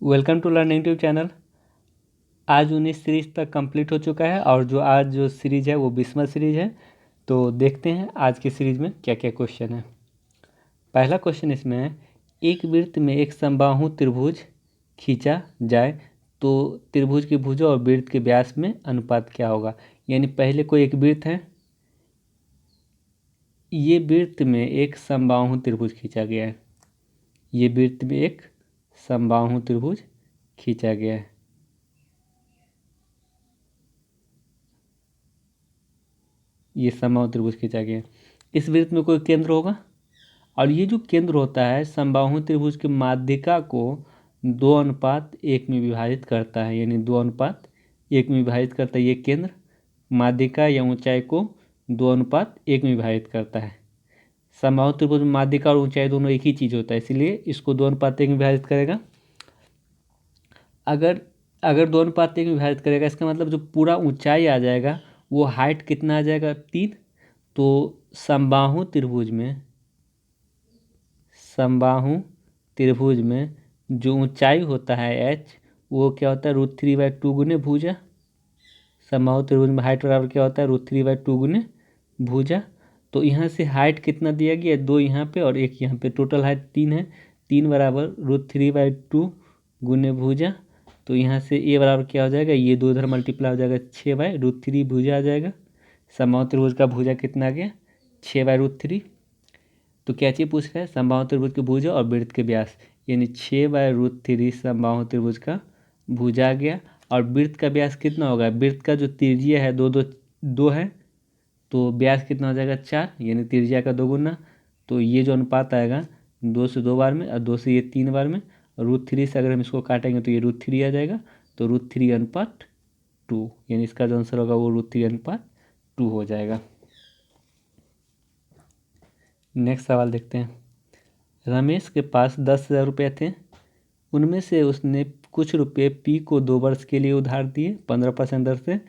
Welcome to learning tube channel. आज 19 series तक complete हो चुका है और जो सीरीज है वो 20वां सीरीज है। तो देखते हैं आज की सीरीज में क्या क्या क्वेश्चन है। पहला क्वेश्चन इसमें है, एक वृत्त में एक समबाहु त्रिभुज खींचा जाए तो त्रिभुज की भुजा और वृत्त के व्यास में अनुपात क्या होगा। यानी पहले कोई एक वृत्त है, ये वृत्त में एक समबाहु त्रिभुज खींचा गया है। ये वृत्त में एक समबाहु त्रिभुज खींचा गया है। ये समबाहु त्रिभुज खींचा गया है। इस वृत्त में कोई केंद्र होगा और ये जो केंद्र होता है समबाहु त्रिभुज की माध्यिका को 2:1 में विभाजित करता है। यानी 2:1 में विभाजित करता है। ये केंद्र माध्यिका या ऊंचाई को 2:1 में विभाजित करता है। समबाहु त्रिभुज में माध्यिका और ऊंचाई दोनों एक ही चीज़ होता है, इसीलिए इसको 2:1 में विभाजित करेगा। अगर अगर 2:1 में विभाजित करेगा, इसका मतलब जो पूरा ऊंचाई आ जाएगा वो हाइट कितना आ जाएगा, 3। तो समबाहु त्रिभुज में जो ऊंचाई होता है h, वो क्या होता है, √3/2 गुने भुजा। समबाहु त्रिभुज में हाइट बराबर क्या होता है, √3/2 गुने भुजा। तो यहाँ से हाइट कितना दिया गया, 2 यहाँ पे और 1 यहाँ पे, टोटल हाइट 3 है। 3 बराबर √3/2 गुने भुजा। तो यहाँ से a बराबर क्या हो जाएगा, ये 2 इधर मल्टीप्लाई हो जाएगा, 6/√3 भुजा आ जाएगा। समबाहु त्रिभुज का भुजा कितना आ गया, 6/√3। तो क्या चीज़ पूछ रहा है, समबाहु त्रिभुज की भुजा और वृत्त के व्यास, यानी 6/√3 समबाहु त्रिभुज का भुजा आ गया। और वृत्त का व्यास कितना होगा, वृत्त का जो त्रिज्या है 2 है, तो व्यास कितना हो जाएगा, 4, यानी त्रिज्या का 2 गुना। तो ये जो अनुपात आएगा 2 से 2 बार में और 2 से ये 3 बार में, √3 से अगर हम इसको काटेंगे तो ये √3 आ जाएगा। तो √3:2, यानी इसका जो आंसर होगा वो √3:2 हो जाएगा। नेक्स्ट सवाल देखते हैं। रमेश के पास 10,000 रुपये थे, उनमें से उसने कुछ रुपये पी को 2 वर्ष के लिए उधार दिए 15% दर से,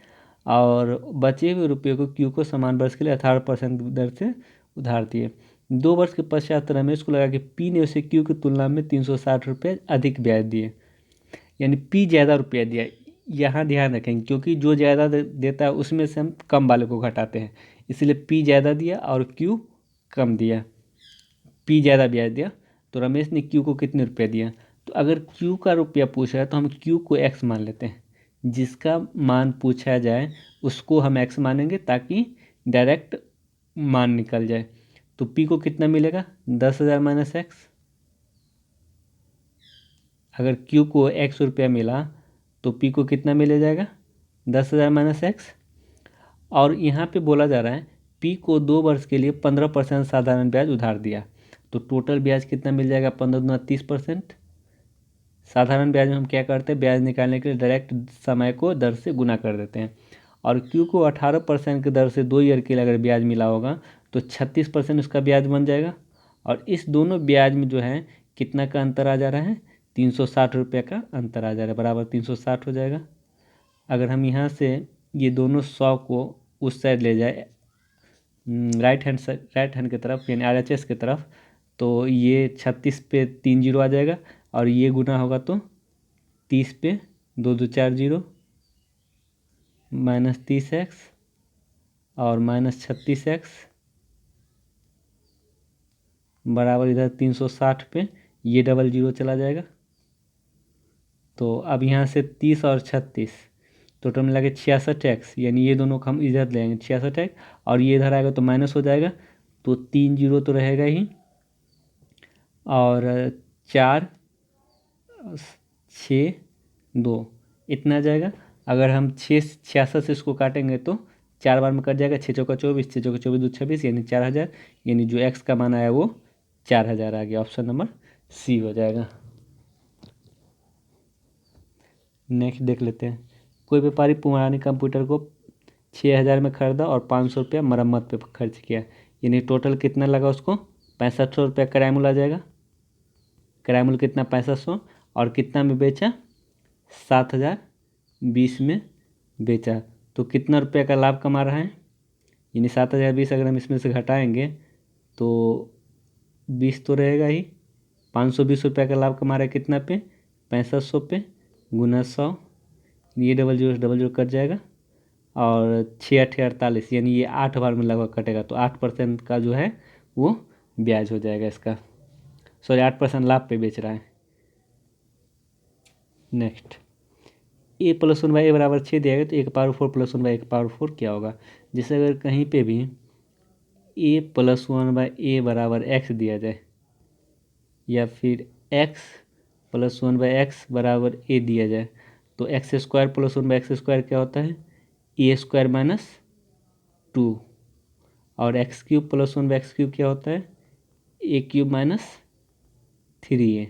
और बचे हुए रुपये को क्यू को समान वर्ष के लिए 18% दर से उधार दिए। 2 वर्ष के पश्चात रमेश को लगा कि पी ने उसे क्यू की तुलना में 360 रुपये अधिक ब्याज दिए। यानी पी ज़्यादा रुपया दिया। यहाँ ध्यान रखेंगे क्योंकि जो ज़्यादा देता है उसमें से हम कम वाले को घटाते हैं, इसलिए पी ज़्यादा दिया और क्यू कम दिया। पी ज़्यादा ब्याज दिया, तो रमेश ने क्यू को कितने रुपये दिया। तो अगर क्यू का रुपया पूछा है तो हम क्यू को एक्स मान लेते हैं। जिसका मान पूछा जाए उसको हम एक्स मानेंगे ताकि डायरेक्ट मान निकल जाए। तो पी को कितना मिलेगा, 10,000 माइनस एक्स। अगर क्यू को एक्स रुपया मिला तो पी को कितना मिल जाएगा, 10,000 माइनस एक्स। और यहाँ पे बोला जा रहा है पी को 2 वर्ष के लिए 15% साधारण ब्याज उधार दिया। तो टोटल ब्याज कितना मिल जाएगा, 15 दूना 30%। साधारण ब्याज में हम क्या करते हैं, ब्याज निकालने के लिए डायरेक्ट समय को दर से गुना कर देते हैं। और क्यू को 18% की दर से 2 ईयर के लिए अगर ब्याज मिला होगा तो 36% उसका ब्याज बन जाएगा। और इस दोनों ब्याज में जो है कितना का अंतर आ जा रहा है, 360 रुपये का अंतर आ जा रहा है, बराबर 360 हो जाएगा। अगर हम यहाँ से ये दोनों 100 को उस साइड ले जाए, राइट हैंड की तरफ, यानी RHS की तरफ, तो ये 36 पे 3 जीरो आ जाएगा और ये गुना होगा तो 30 पे 2 2 4 जीरो, माइनस 30x और माइनस 36x बराबर इधर 360 पे ये डबल जीरो चला जाएगा। तो अब यहाँ से 30 और 36 टोटल मिला के 66x, यानी ये दोनों को हम इधर लेंगे 66x और ये इधर आएगा तो माइनस हो जाएगा। तो 3 जीरो तो रहेगा ही, और 4 6 2 इतना जाएगा। अगर हम 66 से इसको काटेंगे तो 4 बार में कट जाएगा, 6 चौका 24, 6 चौका 24 2 26, यानी 4000, यानी जो एक्स का मान आया वो 4000 आ गया। ऑप्शन नंबर सी हो जाएगा। नेक्स्ट देख लेते हैं। कोई व्यापारी पुराने कंप्यूटर को 6,000 में खरीदा और 500 रुपया मरम्मत पे खर्च किया, यानी टोटल कितना लगा उसको, 6500 रुपया किराया मूल्य आ जाएगा। किराया मूल्य कितना, 6500, और कितना में बेचा, 7,020 में बेचा। तो कितना रुपया का लाभ कमा रहा है, यानी 7,020 अगर हम इसमें से घटाएंगे तो 20 तो रहेगा ही, 520 रुपये का लाभ कमा रहा है कितना पे, 6500 पे गुना 100, ये डबल जीरो कट जाएगा और 6×8 = 48, यानी ये 8 बार में लगभग कटेगा। तो 8% का जो है वो ब्याज हो जाएगा इसका, सॉरी 8% लाभ पे बेच रहा है। नेक्स्ट, a + 1/a = 6 दिया गया, तो 1/4 + 1/a = क्या होगा। जैसे अगर कहीं पे भी a + 1/a = x दिया जाए या फिर x + 1/x = a दिया जाए, तो x² + 1/x² क्या होता है, a² - 2, और x³ + 1/x³ क्या होता है, a³ - 3a,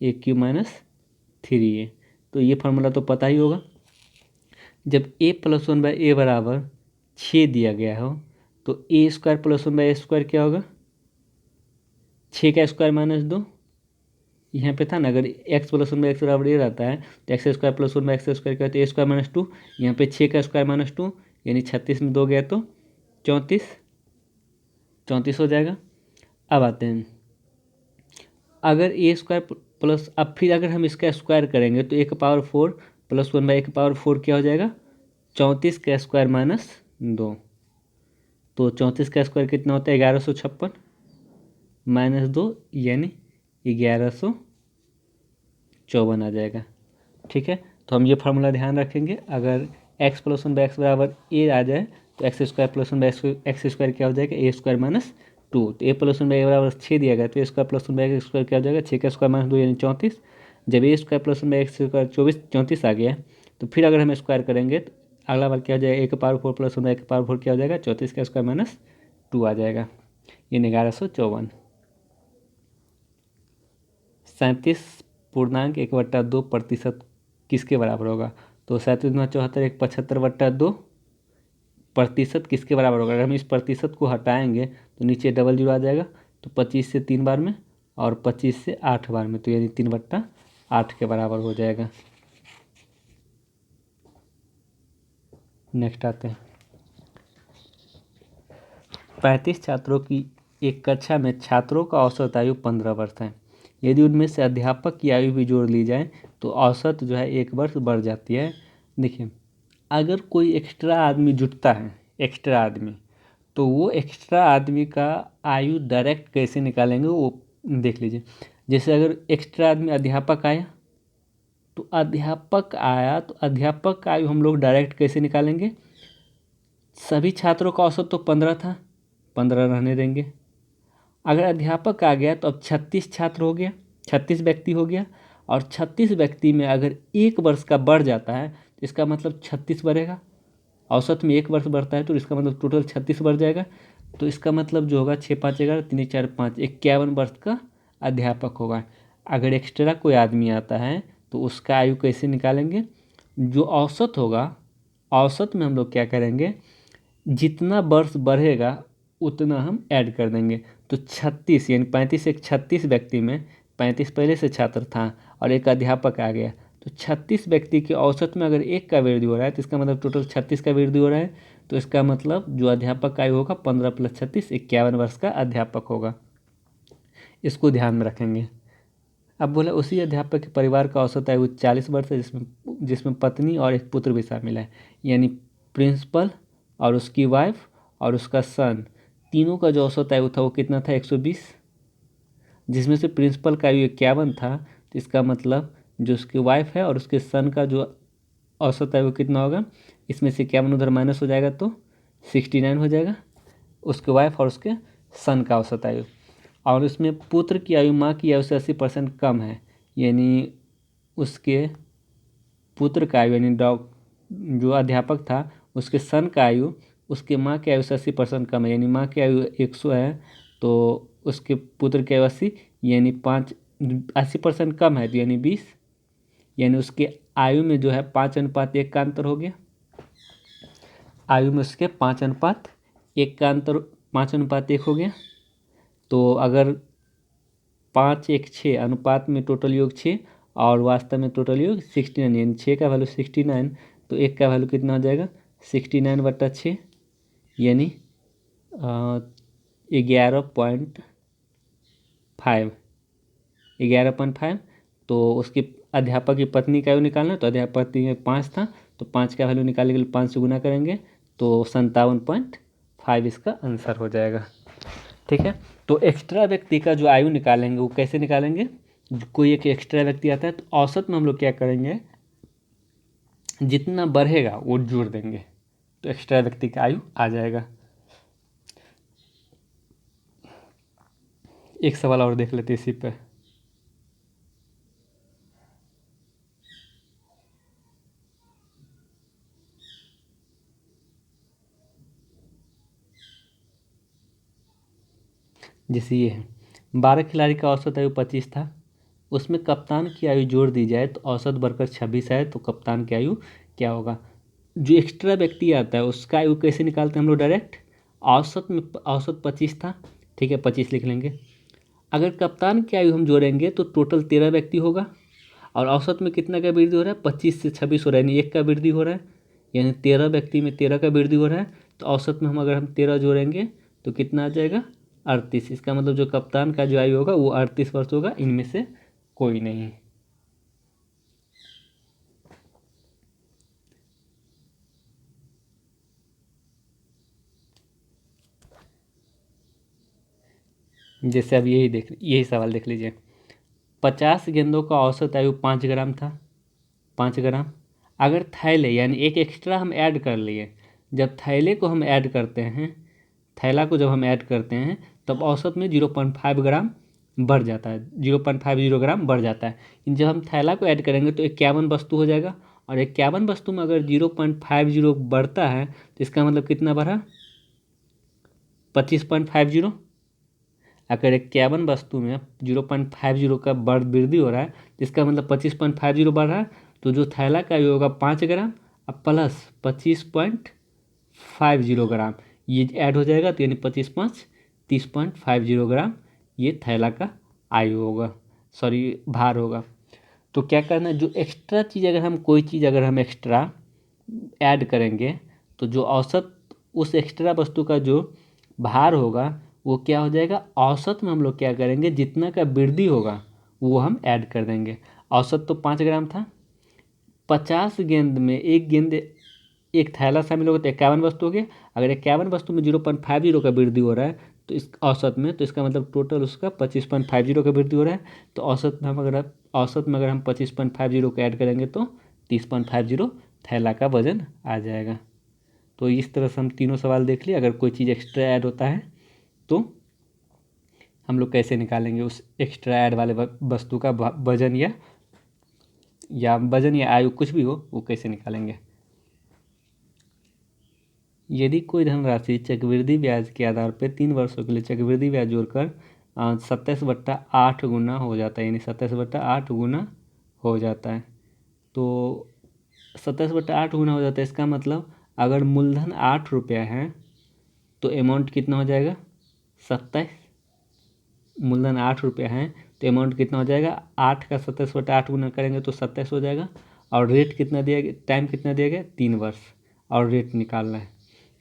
a³ - 3a। तो ये फार्मूला तो पता ही होगा। जब a + 1/a = 6 दिया गया हो, तो a² + 1/a² क्या होगा, 6 का स्क्वायर - 2। यहाँ पे था ना, अगर x + 1/x = a रहता है तो x² + 1/x² क्या होता है, a² - 2। यहाँ पे 6 का स्क्वायर - 2, यानी 36 में 2 गया तो 34 हो जाएगा। अब आते हैं, अगर a² प्लस, अब फिर अगर हम इसका स्क्वायर करेंगे तो 1/4 + 1/1/4 क्या हो जाएगा, 34 का स्क्वायर - 2। तो 34 का स्क्वायर कितना होता है, 1156 -2, यानी 1154 आ जाएगा। ठीक है, तो हम ये फार्मूला ध्यान रखेंगे। अगर x + 1/x = a आ जाए तो x² + 1/x² क्या हो जाएगा, a² - 2। तो a + 1/a = 6 दिया गया, तो a² + 1/x² क्या हो जाएगा, 6 का स्क्वायर - 2 यानी 34। जब a² + 1/x² 34 आ गया, तो फिर अगर हम स्क्वायर करेंगे तो अगला बार क्या हो जाएगा, 1/4 + 1/1/4 क्या हो जाएगा, 34 का स्क्वायर - 2 आ जाएगा, यानी 1154। 37.1/2% किसके बराबर होगा, तो 37×74 = 75/2% किसके बराबर होगा। अगर हम इस प्रतिशत को हटाएंगे तो नीचे डबल जीरो आ जाएगा, तो 25 से 3 बार में और 25 से 8 बार में, तो यानी 3/8 के बराबर हो जाएगा। नेक्स्ट आते हैं, 35 छात्रों की एक कक्षा में छात्रों का औसत आयु 15 वर्ष है। यदि उनमें से अध्यापक की आयु भी जोड़ ली जाए तो औसत जो है 1 वर्ष बढ़ जाती है। देखिए, अगर कोई एक्स्ट्रा आदमी जुटता है, एक्स्ट्रा आदमी, तो वो एक्स्ट्रा आदमी का आयु डायरेक्ट कैसे निकालेंगे वो देख लीजिए। जैसे अगर एक्स्ट्रा आदमी अध्यापक आया, तो अध्यापक का आयु हम लोग डायरेक्ट कैसे निकालेंगे, सभी छात्रों का औसत तो 15 था, 15 रहने देंगे। अगर अध्यापक आ गया तो अब 36 छात्र हो गया, 36 व्यक्ति हो गया, और 36 व्यक्ति में अगर 1 वर्ष का बढ़ जाता है तो इसका मतलब 36 बढ़ेगा। औसत में 1 वर्ष बढ़ता है तो इसका मतलब टोटल 36 बढ़ जाएगा। तो इसका मतलब जो होगा 6×5 = 11, 3×4 = 5, 51 वर्ष का अध्यापक होगा। अगर एक्स्ट्रा कोई आदमी आता है तो उसका आयु कैसे निकालेंगे, जो औसत होगा, औसत में हम लोग क्या करेंगे, जितना वर्ष बढ़ेगा उतना हम ऐड कर देंगे। तो 36 यानी 35 एक 36 व्यक्ति में 35 पहले से छात्र था और एक अध्यापक आ गया, तो 36 व्यक्ति के औसत में अगर 1 का वृद्धि हो रहा है तो इसका मतलब टोटल 36 का वृद्धि हो रहा है। तो इसका मतलब जो अध्यापक का आयु होगा 15 + 36 51 वर्ष का अध्यापक होगा। इसको ध्यान में रखेंगे। अब बोला उसी अध्यापक के परिवार का औसत आयु 40 वर्ष है, जिसमें पत्नी और एक पुत्र भी शामिल है, यानी प्रिंसिपल और उसकी वाइफ और उसका सन, तीनों का जो औसत आयु था वो कितना था, 120। जिसमें से प्रिंसिपल का आयु 51 था, तो इसका मतलब जो उसकी वाइफ है और उसके सन का जो औसत आयु कितना होगा, इसमें से 51 उधर माइनस हो जाएगा तो 69 हो जाएगा, उसके वाइफ और उसके सन का औसत आयु। और उसमें पुत्र की आयु माँ की आयु से 80% कम है, यानी उसके पुत्र का आयु यानी जो अध्यापक था उसके सन का आयु उसके माँ की आयु से 80% कम है, यानी माँ की आयु 100 है तो उसके पुत्र की आयु 80, यानी 80% कम है तो यानी 20, यानी उसके आयु में जो है 5:1 का अंतर हो गया। आयु में उसके 5:1 का अंतर, 5:1 हो गया। तो अगर 5:1:6 अनुपात में टोटल योग 6 और वास्तव में टोटल योग 69, यानी 6 का वैल्यू 69, तो 1 का वैल्यू कितना हो जाएगा, 69/6, यानी 11.5, तो उसकी अध्यापक की पत्नी का आयु निकालना है, तो अध्यापक पत्नी में 5 था, तो 5 का वैल्यू निकालने के लिए 5 से गुना करेंगे, तो 57.5 इसका आंसर हो जाएगा। ठीक है, तो एक्स्ट्रा व्यक्ति का जो आयु निकालेंगे वो कैसे निकालेंगे? कोई एक एक्स्ट्रा व्यक्ति आता है तो औसत में हम लोग क्या करेंगे, जितना बढ़ेगा वो जोड़ देंगे, तो एक्स्ट्रा व्यक्ति का आयु आ जाएगा। एक सवाल और देख लेते इसी पर। जैसे ये है, 12 खिलाड़ी का औसत आयु 25 था, उसमें कप्तान की आयु जोड़ दी जाए तो औसत बढ़कर 26 आए, तो कप्तान की आयु क्या होगा? जो एक्स्ट्रा व्यक्ति आता है उसका आयु कैसे निकालते हैं हम लोग? डायरेक्ट औसत में, औसत 25 था, ठीक है 25 लिख लेंगे। अगर कप्तान की आयु हम जोड़ेंगे तो टोटल 13 व्यक्ति होगा, और औसत में कितना का वृद्धि हो रहा है? 25 से 26 हो रहा है, यानी 1 का वृद्धि हो रहा है, यानी 13 व्यक्ति में 13 का वृद्धि हो रहा है। तो औसत में अगर हम 13 जोड़ेंगे तो कितना आ जाएगा? 38। इसका मतलब जो कप्तान का जो आयु होगा वो 38 वर्ष होगा, इनमें से कोई नहीं। जैसे अब यही सवाल देख लीजिए, 50 गेंदों का औसत आयु 5 ग्राम था, 5 ग्राम। अगर थैले यानी एक एक्स्ट्रा हम ऐड कर लिए, जब थैले को हम ऐड करते हैं, थैला को जब हम ऐड करते हैं तब औसत में 0.5 ग्राम बढ़ जाता है, 0.50 ग्राम बढ़ जाता है। जब हम थैला को ऐड करेंगे तो 51 वस्तु हो जाएगा, और 51 वस्तु में अगर 0.50 बढ़ता है तो इसका मतलब कितना बढ़ा? 25.50। अगर 51 वस्तु में 0.50 का वृद्धि हो रहा है तो इसका मतलब 25.50 बढ़ रहा है, तो जो थैला का आयु होगा 5 ग्राम अब प्लस 25.50 ग्राम, ये ऐड हो जाएगा, तो यानी 25×5 30.50 ग्राम ये थैला का आयु होगा, सॉरी भार होगा। तो क्या करना है, जो एक्स्ट्रा चीज़ अगर हम एक्स्ट्रा ऐड करेंगे तो जो औसत उस एक्स्ट्रा वस्तु का जो भार होगा वो क्या हो जाएगा? औसत में हम लोग क्या करेंगे, जितना का वृद्धि होगा वो हम ऐड कर देंगे। औसत तो 5 ग्राम था, 50 गेंद में एक गेंद एक थैला शामिल होगा तो 51 वस्तु हो गया। अगर 51 वस्तु में 0.50 का वृद्धि हो रहा है तो इस औसत में, तो इसका मतलब टोटल उसका 25.50 का वृद्धि हो रहा है, तो औसत में हम 25.50 को ऐड करेंगे तो 30.50 थैला का वजन आ जाएगा। तो इस तरह से हम तीनों सवाल देख लिए। अगर कोई चीज़ एक्स्ट्रा ऐड होता है तो हम लोग कैसे निकालेंगे उस एक्स्ट्रा ऐड वाले वस्तु का वजन, या आयु कुछ भी हो वो कैसे निकालेंगे। यदि कोई धनराशि चक्रवृद्धि ब्याज के आधार पर 3 वर्षों के लिए चक्रवृद्धि ब्याज जोड़कर 27/8 गुना हो जाता है, यानी 27/8 गुना हो जाता है, तो 27/8 गुना हो जाता है। इसका मतलब अगर मूलधन 8 रुपया है तो अमाउंट कितना हो जाएगा? 27। मूलधन 8 रुपया है तो अमाउंट कितना हो जाएगा? 8 का 27/8 गुना करेंगे तो 27 हो जाएगा। और रेट कितना दिया गया, टाइम कितना दिया गया? 3 वर्ष, और रेट निकालना है।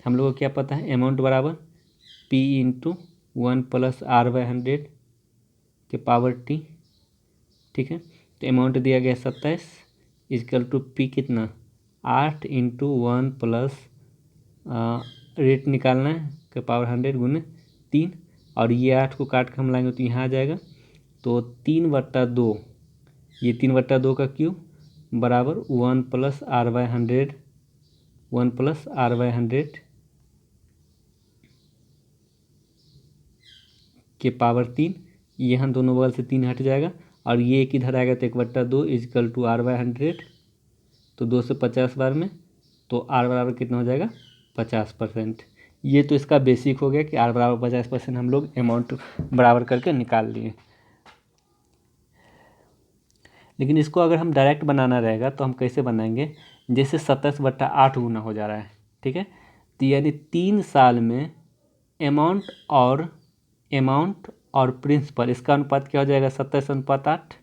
हम लोग को क्या पता है? अमाउंट बराबर P/1 + R/100 के पावर T, ठीक है। तो अमाउंट दिया गया 27 इजकल टू P कितना? 8 × 1 + रेट निकालना है के पावर 100 गुने 3, और ये 8 को काट के हम लाएंगे तो यहाँ आ जाएगा, तो 3/2, ये 3/2 का क्यूब बराबर 1 + R/100, 1 + R/100 के पावर 3। यहाँ दोनों बगल से 3 हट जाएगा, और ये एक इधर आएगा तो 1/2 इजकल टू R/100, तो 2 से 50 बार में, तो R बराबर कितना हो जाएगा? 50%। ये तो इसका बेसिक हो गया कि R बराबर 50% हम लोग अमाउंट बराबर करके निकाल लिए। लेकिन इसको अगर हम डायरेक्ट बनाना रहेगा तो हम कैसे बनाएंगे? जैसे 27/8 गुना हो जा रहा है, ठीक है, तो यानी 3 साल में अमाउंट और प्रिंसिपल इसका अनुपात क्या हो जाएगा? 27/8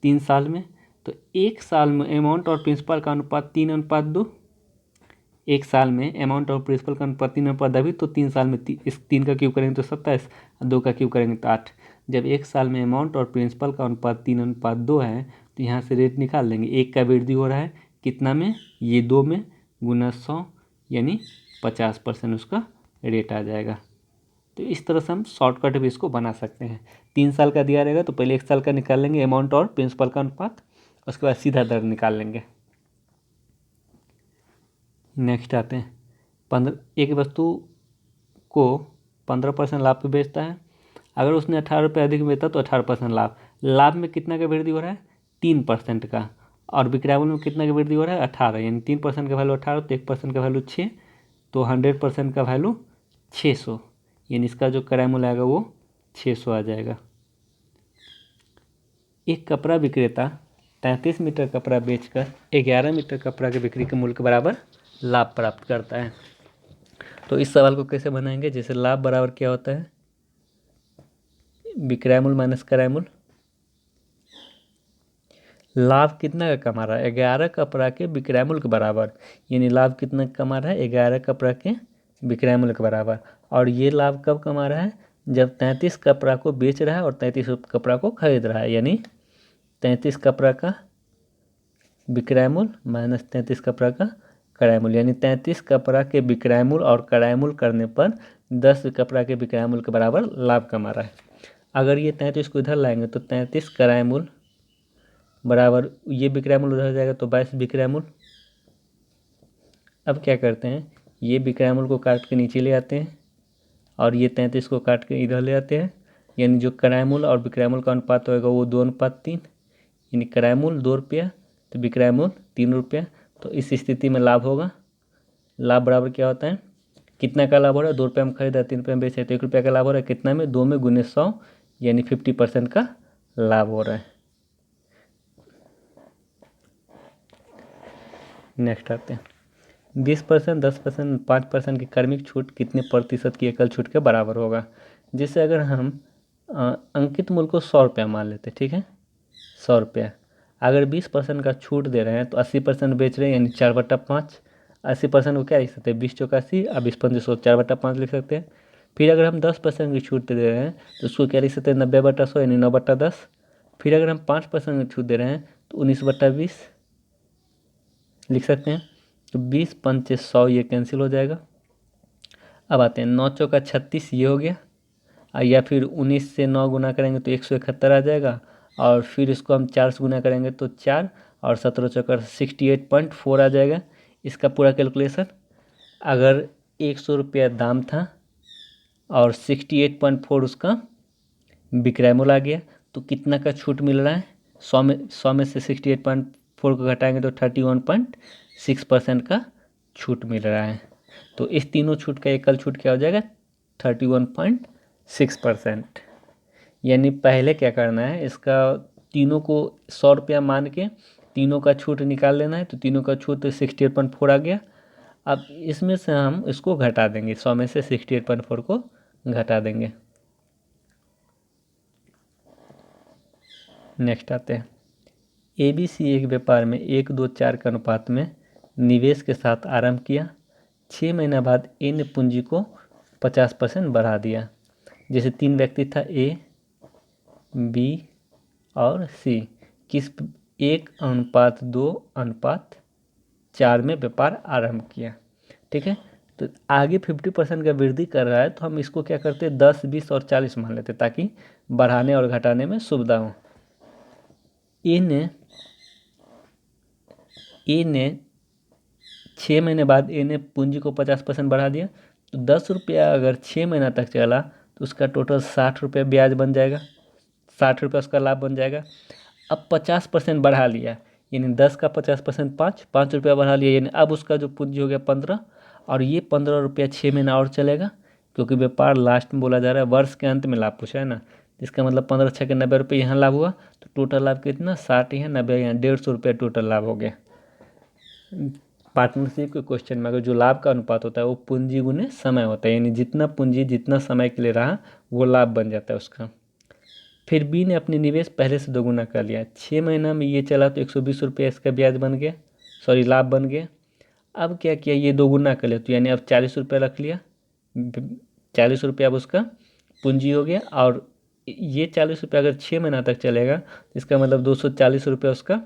3 साल में। तो 1 साल में अमाउंट और प्रिंसिपल का अनुपात 3/2। 1 साल में अमाउंट और प्रिंसिपल का अनुपात 3/2, तो 3 साल में इस 3 का क्यूब करेंगे तो 27, 2 का क्यूब करेंगे तो 8, जब एक साल में अमाउंट और प्रिंसिपल का अनुपात 3:2 है तो यहाँ से रेट निकाल लेंगे। एक का वृद्धि हो रहा है कितना में, ये 2 में, गुना 100 यानी 50% उसका रेट आ जाएगा। तो इस तरह से हम शॉर्टकट भी इसको बना सकते हैं। 3 साल का दिया रहेगा तो पहले 1 साल का निकाल लेंगे अमाउंट और प्रिंसिपल का अनुपात, उसके बाद सीधा दर निकाल लेंगे। नेक्स्ट आते हैं, एक वस्तु को 15% लाभ पे बेचता है। अगर उसने 18 रुपये अधिक बेचा तो 18% लाभ। लाभ में कितना का वृद्धि हो रहा है, 3% का, और विक्रय मूल्य में कितना का वृद्धि हो रहा है, 18, यानी 3% का वैल्यू 18 तो 1% का वैल्यू 6, तो 100% का वैल्यू 600, यानी इसका जो क्रय मूल्य आएगा वो 600 आ जाएगा। एक कपड़ा विक्रेता 33 मीटर कपड़ा बेचकर 11 मीटर कपड़ा के बिक्री के मूल्य के बराबर लाभ प्राप्त करता है। तो इस सवाल को कैसे बनाएंगे, जैसे लाभ बराबर क्या होता है, विक्रय मूल्य माइनस क्रय मूल्य। लाभ कितना का कमा रहा है, 11 कपड़ा के विक्रय मूल्य के बराबर, यानी लाभ कितना कमा रहा है, 11 कपड़ा के विक्रय मूल्य के बराबर। और ये लाभ कब कमा रहा है, जब 33 कपड़ा को बेच रहा है और 33 कपड़ा को खरीद रहा है, यानी 33 कपड़ा का विक्रय मूल्य माइनस 33 कपड़ा का क्रय मूल्य, यानी 33 कपड़ा के विक्रय मूल्य और क्रय मूल्य करने पर 10 कपड़ा के विक्रय मूल्य के बराबर लाभ कमा रहा है। अगर ये 33 को इधर लाएंगे तो 33 क्रय मूल्य बराबर ये विक्रय मूल्य उधर जाएगा तो 22 विक्रय मूल्य। अब क्या करते हैं, ये विक्रय मूल्य को काट के नीचे ले आते हैं और ये 33 को काट के इधर ले आते हैं, यानी जो क्रय मूल्य और विक्रय मूल्य का अनुपात होगा वो 2:3, यानी क्रय मूल्य 2 रुपया तो विक्रय मूल्य 3 रुपया। तो इस स्थिति में लाभ होगा, लाभ बराबर क्या होता है, कितना का लाभ हो रहा है, 2 रुपये में खरीदा 3 रुपये में बेचे तो 1 रुपया का लाभ हो रहा है, कितना में, 2 में गुने 100, यानी 50% का लाभ हो रहा है। नेक्स्ट आते हैं, 20%, 10%, 5% की क्रमिक छूट कितने प्रतिशत की एकल छूट के बराबर होगा। जैसे अगर हम अंकित मूल्य को 100 रुपया मान लेते, ठीक है, 100 रुपया, अगर 20% का छूट दे रहे हैं तो 80% बेच रहे हैं, यानी 4/5, 80% को क्या लिख सकते हैं, 20 चौका 80 और 20 पंजे 100, 4/5 लिख सकते हैं। फिर अगर हम 10% की छूट दे रहे हैं तो उसको क्या लिख सकते हैं, 90/100, यानी 9/10। फिर अगर हम 5% की छूट दे रहे हैं तो 19/20 लिख सकते हैं। तो 20 पंचे 100 ये कैंसिल हो जाएगा। अब आते हैं 9 चौका 36 ये हो गया, या फिर 19 से 9 गुना करेंगे तो 171 आ जाएगा, और फिर इसको हम 4 से गुना करेंगे तो 4, और 17 चौका 68.4 आ जाएगा। इसका पूरा कैलकुलेशन, अगर 100 रुपया दाम था और 68.4 उसका विक्रय मूल्य आ गया तो कितना का छूट मिल रहा है, 100 में से 68.4 को घटाएंगे तो 31.6% का छूट मिल रहा है। तो इस तीनों छूट का एकल छूट क्या हो जाएगा, 31.6%। यानी पहले क्या करना है, इसका तीनों को 100 रुपया मान के तीनों का छूट निकाल लेना है, तो तीनों का छूट 68.4 आ गया। अब इसमें से हम इसको घटा देंगे, 100 में से 68.4 को घटा देंगे। नेक्स्ट आते हैं, ABC एक व्यापार में 1:2:4 के अनुपात में निवेश के साथ आरंभ किया, 6 महीना बाद ए ने पूंजी को 50% बढ़ा दिया। जैसे 3 व्यक्ति था, A, B और C, किस 1:2:4 में व्यापार आरंभ किया, ठीक है। तो आगे 50% का वृद्धि कर रहा है तो हम इसको क्या करते हैं, 10, 20 और 40 मान लेते ताकि बढ़ाने और घटाने में सुविधा हो। ए ने 6 महीने बाद ए ने पूंजी को 50% बढ़ा दिया, तो 10 रुपया अगर 6 महीना तक चला तो उसका टोटल 60 रुपया ब्याज बन जाएगा, 60 रुपया उसका लाभ बन जाएगा। अब 50% बढ़ा लिया, यानी 10 का 50% 5 रुपया बढ़ा लिया, यानी अब उसका जो पूंजी हो गया 15, और ये 15 रुपया 6 महीना और चलेगा, क्योंकि व्यापार लास्ट में बोला जा रहा है, वर्ष के अंत में लाभ पूछा है ना, इसका मतलब 15 छः के 90 रुपये यहाँ लाभ हुआ, तो टोटल लाभ कितना, 60 यहाँ 90 यहाँ 150 रुपया टोटल लाभ हो गया। पार्टनरशिप के क्वेश्चन में अगर जो लाभ का अनुपात होता है वो पूंजी गुने समय होता है, यानी जितना पूंजी जितना समय के लिए रहा वो लाभ बन जाता है उसका। फिर बी ने अपनी निवेश पहले से 2 गुना कर लिया, 6 महीना में ये चला तो 120 रुपया इसका ब्याज बन गया, लाभ बन गया। अब क्या किया, ये 2 गुना कर लिया, तो यानी अब 40 रुपया रख लिया, 40 रुपया अब उसका पूंजी हो गया, और ये 40 रुपये अगर 6 महीना तक चलेगा तो इसका मतलब 240 रुपये उसका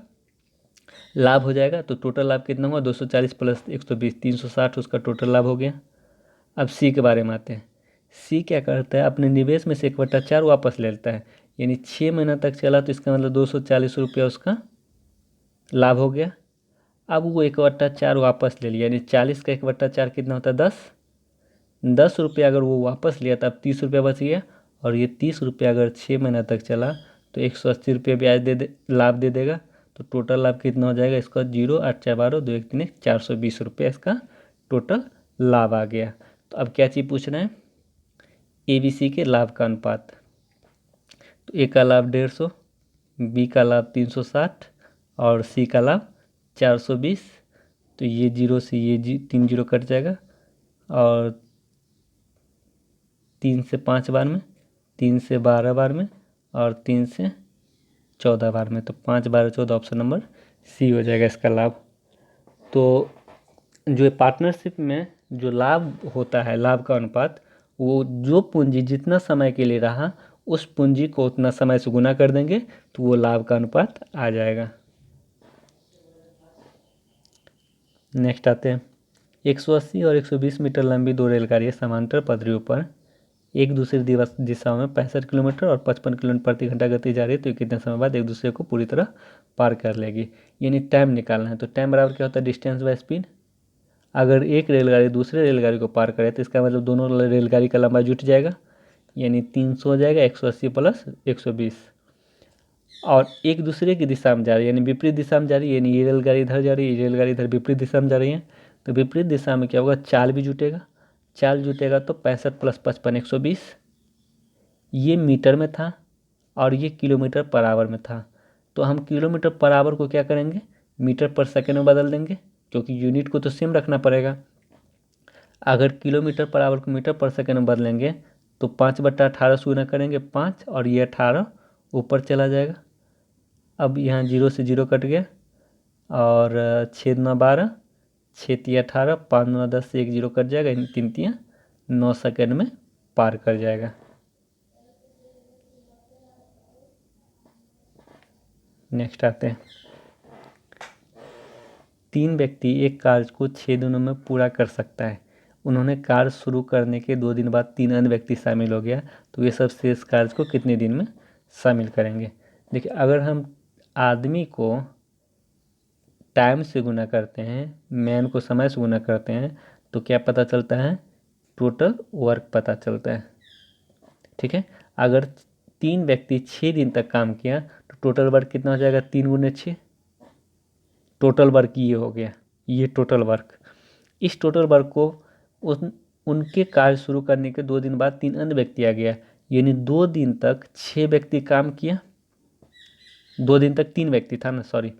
लाभ हो जाएगा। तो टोटल लाभ कितना हुआ, 240 प्लस 120, 360 उसका टोटल लाभ हो गया। अब सी के बारे में आते हैं। सी क्या करता है, अपने निवेश में से 1/4 वापस ले लेता है, यानी 6 महीना तक चला तो इसका मतलब 240 रुपया उसका लाभ हो गया। अब वो 1/4 वापस ले लिया, यानी 40 का 1/4 कितना होता है, 10। 10 रुपया अगर वो वापस लिया तब 30 रुपया बच गया, और ये 30 रुपया अगर 6 महीना तक चला तो 180 रुपया ब्याज दे लाभ दे देगा। तो टोटल लाभ कितना हो जाएगा इसका, 0, 8 4 12 2 1 3 1, 420 रुपया इसका टोटल लाभ आ गया। तो अब क्या चीज़ पूछ रहे हैं, ए बी सी के लाभ का अनुपात। तो ए का लाभ 150, बी का लाभ 360 और सी का लाभ 420। तो ये 0 से ये 3 0 कट जाएगा, और 3 से 5 बार में, 3 से 12 बार में, और 3 से 14 बार में। तो 5 12 14 ऑप्शन नंबर सी हो जाएगा इसका लाभ। तो जो पार्टनरशिप में जो लाभ होता है, लाभ का अनुपात, वो जो पूंजी जितना समय के लिए रहा उस पूंजी को उतना समय से गुना कर देंगे तो वो लाभ का अनुपात आ जाएगा। नेक्स्ट आते हैं, 180 और 120 मीटर लंबी दो रेलगाड़ियाँ समांतर पटरियों पर एक दूसरी दिशाओं में 65 किलोमीटर और 55 किलोमीटर प्रति घंटा गति जा रही है, तो कितने समय बाद एक दूसरे को पूरी तरह पार कर लेगी। यानी टाइम निकालना है। तो टाइम बराबर क्या होता है, डिस्टेंस बाय स्पीड। अगर एक रेलगाड़ी दूसरे रेलगाड़ी को पार करे तो इसका मतलब दोनों रेलगाड़ी का लंबा जुट जाएगा, यानी 300 हो जाएगा, 180 प्लस 120। और एक दूसरे की दिशा में जा रही है, यानी विपरीत दिशा में जा रही है, यानी ये रेलगाड़ी इधर जा रही है, ये रेलगाड़ी इधर विपरीत दिशा में जा रही है। तो विपरीत दिशा में क्या होगा, चाल भी जुटेगा। चाल जुटेगा तो 65 प्लस 55 120। ये मीटर में था और ये किलोमीटर पर आवर में था, तो हम किलोमीटर पर आवर को क्या करेंगे, मीटर पर सेकेंड में बदल देंगे, क्योंकि यूनिट को तो सेम रखना पड़ेगा। अगर किलोमीटर पर आवर को मीटर पर सेकेंड में बदलेंगे तो 5/18 से गुना करेंगे 5, और ये 18 ऊपर चला जाएगा। अब यहाँ 0 से 0 कट गया, और 6 9 12, 6 3 18, 5 9 10 से 1 0 कट जाएगा, 3 3 9 सेकेंड में पार कर जाएगा। नेक्स्ट आते हैं, 3 व्यक्ति एक कार्य को 6 दिनों में पूरा कर सकता है। उन्होंने कार्य शुरू करने के 2 दिन बाद 3 अन्य व्यक्ति शामिल हो गया, तो ये सब शेष कार्य को कितने दिन में शामिल करेंगे। देखिए, अगर हम आदमी को टाइम से गुना करते हैं, मैन को समय से गुना करते हैं, तो क्या पता चलता है, टोटल वर्क पता चलता है। ठीक है, अगर 3 व्यक्ति 6 दिन तक काम किया तो टोटल वर्क कितना हो जाएगा, 3 गुने 6। टोटल वर्क ये हो गया, ये टोटल वर्क। इस टोटल वर्क को उनके कार्य शुरू करने के 2 दिन बाद 3 अन्य व्यक्ति आ गया, यानी 2 दिन तक 6 व्यक्ति काम किया। 2 दिन तक 3 व्यक्ति था ना, सॉरी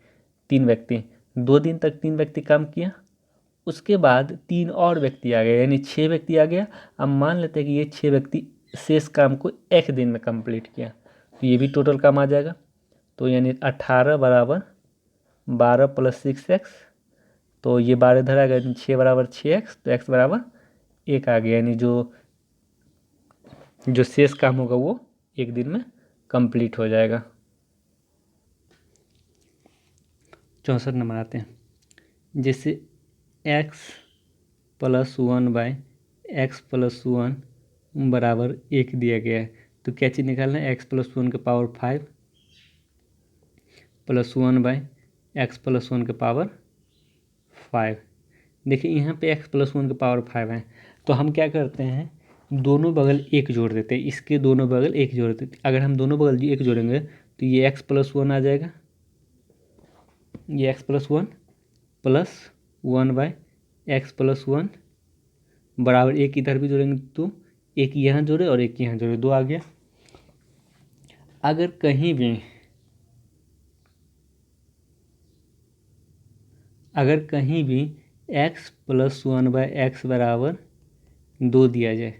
3 व्यक्ति, 2 दिन तक 3 व्यक्ति काम किया। उसके बाद 3 और व्यक्ति आ गए, यानी 6 व्यक्ति आ गया। अब मान लेते हैं कि ये 6 व्यक्ति शेष काम को 1 दिन में कंप्लीट किया, तो ये भी टोटल काम आ जाएगा। तो यानी 18 बराबर 12 प्लस 6x, तो ये 12 इधर आ गया, 6 बराबर 6x, तो x बराबर 1 आ गया, यानी जो शेष काम होगा वो 1 दिन में कंप्लीट हो जाएगा। 64 नंबर आते हैं, जैसे x प्लस 1/x+1 बराबर 1 दिया गया है, तो क्या चीज़ निकालना है, x+1 के पावर 5 प्लस 1/x+1 के पावर 5। देखिए यहाँ पे x+1 के पावर 5 है, तो हम क्या करते हैं, दोनों बगल 1 जोड़ देते हैं, इसके दोनों बगल 1 जोड़ देते हैं। अगर हम दोनों बगल 1 जोड़ेंगे तो ये x+1 आ जाएगा, ये x+1 प्लस 1/x+1 बराबर 1 इधर भी जोड़ेंगे तो 1 यहाँ जोड़े और 1 यहाँ जोड़े, 2 आ गया। अगर कहीं भी x+1/x बराबर 2 दिया जाए,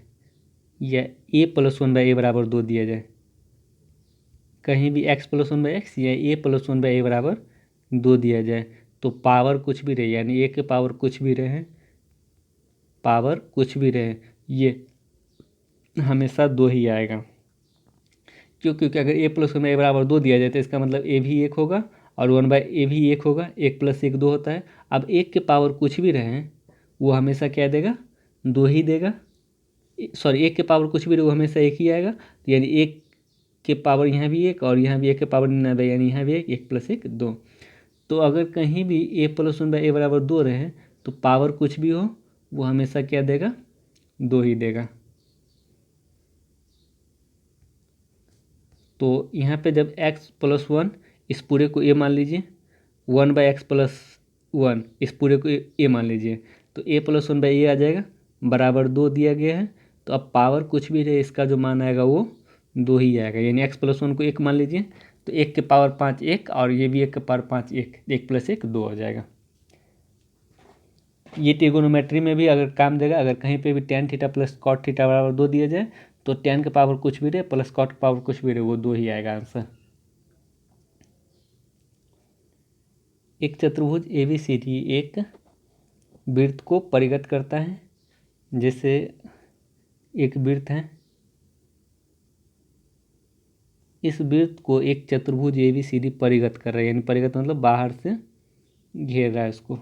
या a+1/a बराबर 2 दिया जाए, कहीं भी x+1/x या a+1/a बराबर 2 दिया जाए, तो पावर कुछ भी रहे, यानी a के पावर कुछ भी रहे, पावर कुछ भी रहे, ये हमेशा 2 ही आएगा, क्योंकि अगर ए प्लस वन बाई ए बराबर 2 दिया जाए तो इसका मतलब ए भी 1 होगा और 1/a भी 1 होगा। 1 + 1 2 होता है। अब 1 के पावर कुछ भी रहे वो हमेशा क्या देगा, 2 ही देगा। सॉरी, 1 के पावर कुछ भी रहे वो हमेशा 1 ही आएगा। तो यानी 1 के पावर यहाँ भी 1 और यहाँ भी 1 के पावर 99, यानी यहाँ भी 1, 1 + 1 2। तो अगर कहीं भी a + 1/a बराबर 2 रहे तो पावर कुछ भी हो वो हमेशा क्या देगा, 2 ही देगा। तो यहाँ पे जब x + 1 इस पूरे को a मान लीजिए, 1/x + 1 इस पूरे को a मान लीजिए, तो a + 1/a आ जाएगा, बराबर 2 दिया गया है। तो अब पावर कुछ भी रहे इसका जो मान आएगा वो 2 ही आएगा। यानी x + 1 को 1 मान लीजिए तो 1 के पावर 5 1 और ये भी 1 के पावर 5 1, 1 + 1 2 हो जाएगा। ये ट्रिगोनोमेट्री में भी अगर काम देगा। अगर कहीं पे भी tan थीटा + cot थीटा बराबर 2 दिया जाए तो tan के पावर कुछ भी रहे प्लस cot के पावर कुछ भी रहे वो 2 ही आएगा आंसर। एक चतुर्भुज ABCD एक वृत्त को परिगत करता है। जैसे एक वृत्त है, इस वृत्त को एक चतुर्भुज ABCD परिगत कर रहा है, यानी परिगत मतलब बाहर से घेर रहा है इसको।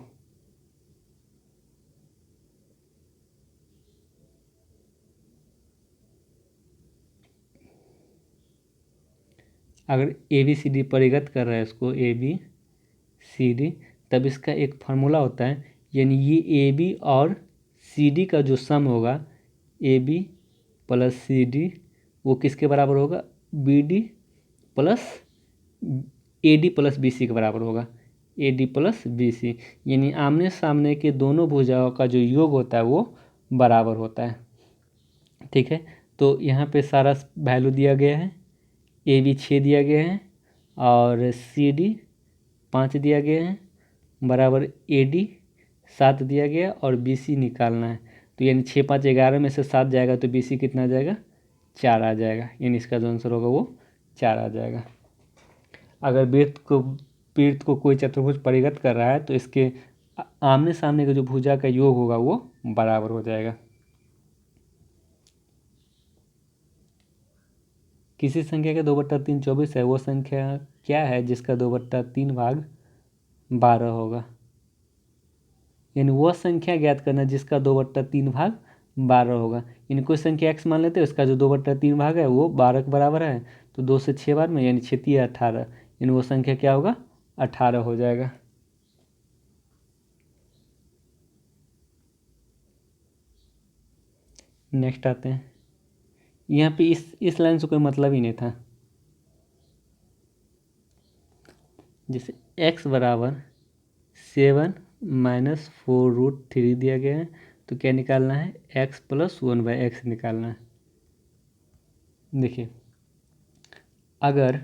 अगर ABCD परिगत कर रहा है इसको ABCD, तब इसका एक फार्मूला होता है, यानी ये AB और CD का जो सम होगा AB + CD वो किसके बराबर होगा, BD + AD + BC के बराबर होगा। AD + BC यानी आमने सामने के दोनों भुजाओं का जो योग होता है वो बराबर होता है। ठीक है, तो यहाँ पे सारा वैल्यू दिया गया है। AB 6 दिया गया है और CD 5 दिया गया है, बराबर AD 7 दिया गया और BC निकालना है। तो यानी 6 5 11 में से 7 जाएगा तो BC कितना आ जाएगा, 4 आ जाएगा। यानी इसका जो आंसर होगा वो 4 आ जाएगा। अगर वृत्त को कोई चतुर्भुज परिगत कर रहा है तो इसके आमने सामने का जो भुजा का योग होगा वो बराबर हो जाएगा। किसी संख्या का 2/3 24 है, वो संख्या क्या है जिसका 2/3 भाग 12 होगा। यानी वह संख्या ज्ञात करना जिसका 2/3 भाग 12 होगा। यानी कोई संख्या x मान लेते हैं, उसका जो 2/3 भाग है वो 12 के बराबर है, तो 2 से 6 बार में यानी 6 × 18, यानी वो संख्या क्या होगा, 18 हो जाएगा। नेक्स्ट आते हैं, यहाँ पे इस लाइन से कोई मतलब ही नहीं था। जैसे x = 7 - 4√3 दिया गया है, तो क्या निकालना है, x + 1/x निकालना है। देखिए, अगर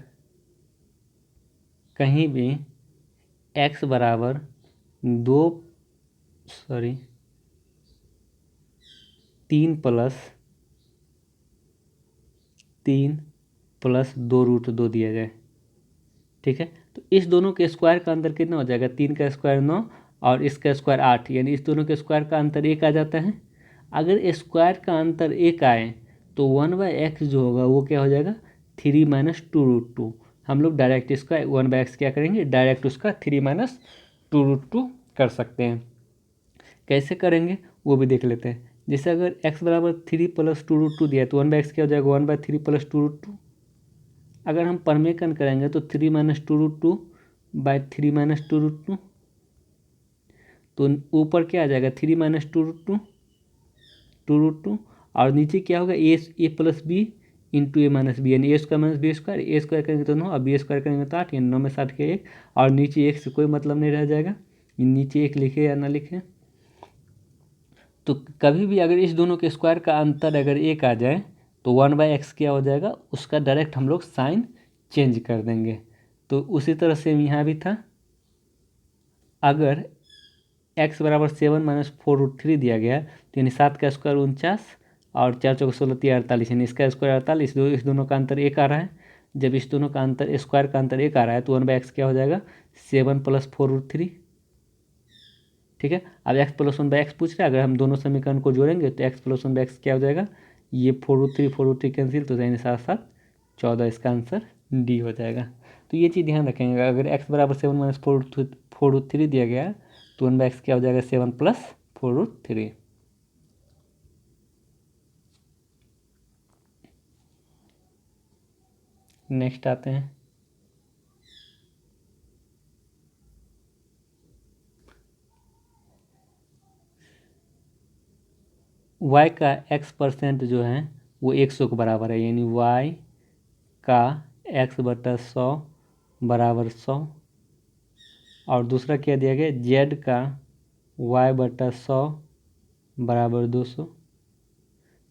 कहीं भी x = 3 + 2√2 दिया जाए, ठीक है, तो इस दोनों के स्क्वायर का अंतर कितना हो जाएगा, 3 का स्क्वायर 9 और इसका स्क्वायर 8, यानी इस दोनों के स्क्वायर का अंतर 1 आ जाता है। अगर स्क्वायर का अंतर 1 आए तो 1/x जो होगा वो क्या हो जाएगा, 3 - 2√2। हम लोग डायरेक्ट इसका 1/x क्या करेंगे, डायरेक्ट उसका 3 - 2√2 कर सकते हैं। कैसे करेंगे वो भी देख लेते हैं। जैसे अगर x = 3 + 2√2 दिया है तो 1/x क्या हो जाएगा, 1/3 + 2√2। अगर हम परमेकन करेंगे तो 3 - 2√2/3 - 2√2, तो ऊपर क्या आ जाएगा, 3 - 2√2 और नीचे क्या होगा, a + b × a - b, यानी a² - b², a² करेंगे तो 9 और b² करेंगे तो 8, यानी 9 में 7 के 1 और नीचे 1 से कोई मतलब नहीं रह जाएगा, नीचे 1 लिखे या ना लिखे। तो कभी भी अगर इस दोनों के स्क्वायर का अंतर अगर 1 आ जाए तो 1/x क्या हो जाएगा, उसका डायरेक्ट हम लोग साइन चेंज कर देंगे। तो उसी तरह से यहाँ भी था, अगर x = 7 - 4√3 दिया गया तो यानी 7 का स्क्वायर 49 और 4 × 4 = 16 48, यानी इसका स्क्वायर 48, इस दोनों का अंतर 1 आ रहा है। जब इस दोनों का अंतर स्क्वायर का अंतर 1 आ रहा है तो 1/x क्या हो जाएगा, 7 + 4√3, ठीक है। अब x + 1/x पूछ रहा है, अगर हम दोनों समीकरण को जोड़ेंगे तो x + 1/x क्या हो जाएगा, ये 4√3 कैंसिल, तो यानी 7 7 14, इसका आंसर डी हो जाएगा। तो ये चीज़ ध्यान रखेंगे, अगर x बराबर 7 - 4√3 दिया गया तो 1/x क्या हो जाएगा 7 + 4√3। नेक्स्ट आते हैं y का x% जो है वो 100 के बराबर है, यानी y का x/100 बराबर 100। और दूसरा क्या दिया गया, z का y/100 बराबर 200।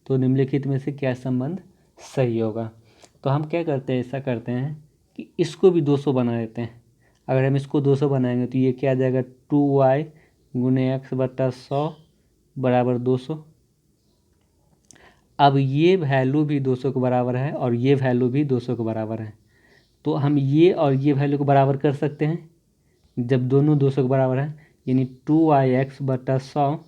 तो निम्नलिखित में से क्या संबंध सही होगा। तो हम क्या करते हैं, ऐसा करते हैं कि इसको भी 200 बना देते हैं। अगर हम इसको 200 बनाएंगे तो ये क्या आ जाएगा 2y गुने x/100 बराबर 200। अब ये वैल्यू भी 200 के बराबर है और ये वैल्यू भी 200 के बराबर है, तो हम ये और ये वैल्यू को बराबर कर सकते हैं जब दोनों 200 के बराबर है, यानी 2yx/100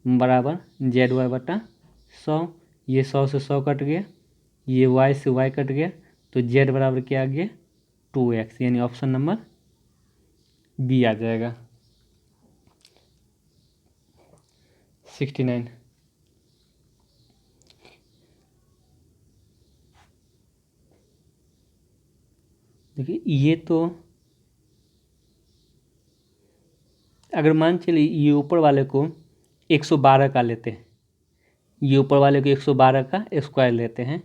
बराबर zy/100। ये 100 से 100 कट गया, ये y से y कट गया, तो z बराबर क्या आ गया 2x, यानी ऑप्शन नंबर बी आ जाएगा। 69 देखिए, ये तो अगर मान चलिए ये ऊपर वाले को 112 का लेते हैं, ये ऊपर वाले को 112 का स्क्वायर लेते हैं,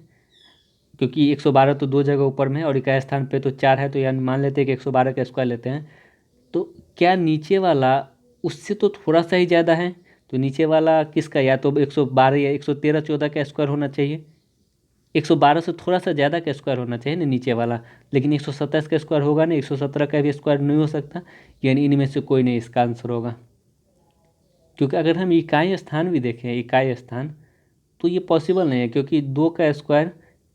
क्योंकि 112 तो दो जगह ऊपर में है और इकाई स्थान पे तो 4 है, तो यानी मान लेते हैं कि 112 का स्क्वायर लेते हैं। तो क्या नीचे वाला उससे तो थोड़ा सा ही ज़्यादा है, तो नीचे वाला किसका, या तो 112 या 113-14 का स्क्वायर होना चाहिए। 112 से थोड़ा सा ज़्यादा का स्क्वायर होना चाहिए ना नीचे वाला, लेकिन 127 का स्क्वायर होगा नहीं, 117 का भी स्क्वायर नहीं हो सकता, यानी इनमें से कोई नहीं इसका आंसर होगा। क्योंकि अगर हम इकाई स्थान भी देखें, इकाई स्थान, तो ये पॉसिबल नहीं है, क्योंकि 2 का स्क्वायर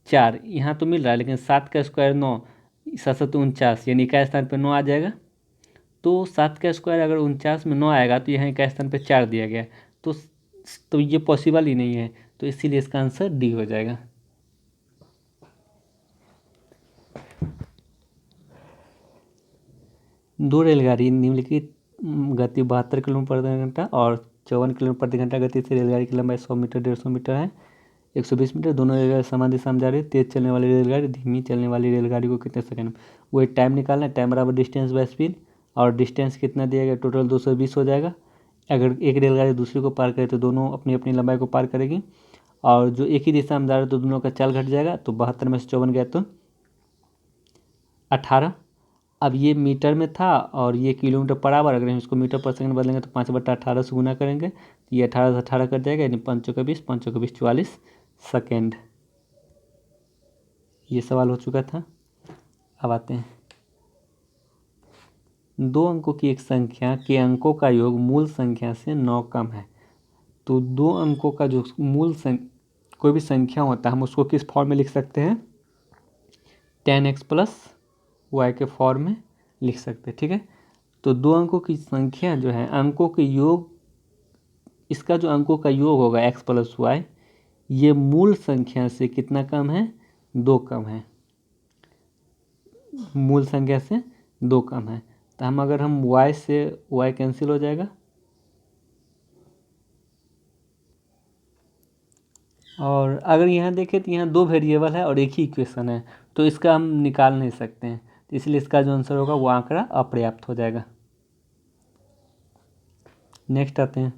4 यहाँ तो मिल रहा है, लेकिन 7 का स्क्वायर 9, 7 × 49, यानी इकाई स्थान पर 9 आ जाएगा। तो 7 का स्क्वायर अगर 49 में 9 आएगा तो यहाँ इकाई स्थान पर 4 दिया गया, तो ये पॉसिबल ही नहीं है, तो इसीलिए इसका आंसर डी हो जाएगा। दो रेलगाड़ी निम्नलिखित गति 72 किलोमीटर प्रति घंटा और 54 किलोमीटर प्रति घंटा गति से रेलगाड़ी की लंबाई 100 मीटर 150 मीटर है, 120 मीटर। दोनों रेलगाड़ी समान दिशा में जा रही है। तेज चलने वाली रेलगाड़ी धीमी चलने वाली रेलगाड़ी को कितने सेकंड में, वो एक टाइम निकालना है, टाइम बराबर डिस्टेंस बाय स्पीड, और डिस्टेंस कितना दिया गया टोटल 220 हो जाएगा। अगर एक रेलगाड़ी दूसरी को पार करे तो दोनों अपनी अपनी लंबाई को पार करेगी, और जो एक ही दिशा में जा रहे तो दोनों का चाल घट जाएगा, तो 72 में से 54 गया तो 18। अब ये मीटर में था और ये किलोमीटर पर आवर, अगर हम इसको मीटर पर सेकंड बदलेंगे तो 5/18 से गुना करेंगे, तो ये 18 से 18 कट जाएगा, यानी 5 × 20, 5 × 20 44 सेकेंड। ये सवाल हो चुका था। अब आते हैं, दो अंकों की एक संख्या के अंकों का योग मूल संख्या से 9 कम है। तो दो अंकों का जो मूल कोई भी संख्या होता है हम उसको किस फॉर्म में लिख सकते हैं, 10x + y के फॉर्म में लिख सकते हैं, ठीक है। तो दो अंकों की संख्या जो है, अंकों के योग, इसका जो अंकों का योग होगा x + y, ये मूल संख्या से कितना कम है, 2 कम है, मूल संख्या से 2 कम है। तो अगर हम y से y कैंसिल हो जाएगा, और अगर यहाँ देखें तो यहाँ 2 वेरिएबल है और एक ही इक्वेशन है, तो इसका हम निकाल नहीं सकते हैं, तो इसलिए इसका जो आंसर होगा वो आंकड़ा अपर्याप्त हो जाएगा। नेक्स्ट आते हैं,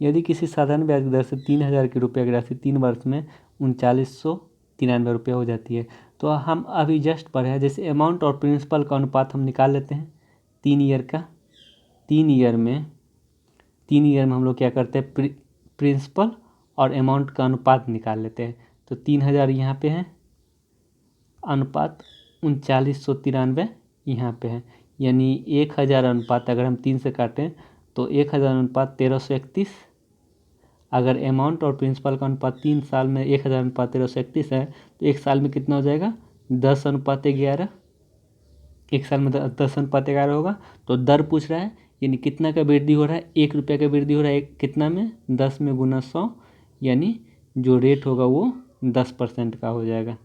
यदि किसी साधारण ब्याज दर से 3000 की रुपये की राशि 3 वर्ष में 3993 रुपये हो जाती है, तो हम अभी जस्ट पढ़े हैं, जैसे अमाउंट और प्रिंसिपल का अनुपात हम निकाल लेते हैं 3 ईयर का। 3 ईयर में हम लोग क्या करते हैं, प्रिंसिपल और अमाउंट का अनुपात निकाल लेते हैं। तो 3000 यहाँ पे है, अनुपात 3993 यहाँ पे है, यानी 1000 अनुपात अगर हम 3 से काटें तो 1000 अनुपात 1331। अगर अमाउंट और प्रिंसिपल का अनुपात 3 साल में 1000 अनुपात 1331 है, तो एक साल में कितना हो जाएगा 10/11। एक साल में 10/11 होगा। तो दर पूछ रहा है, यानी कितना का वृद्धि हो रहा है, 1 रुपये का वृद्धि हो रहा है, कितना में 10 में गुना 100, यानी जो रेट होगा वो 10% का हो जाएगा।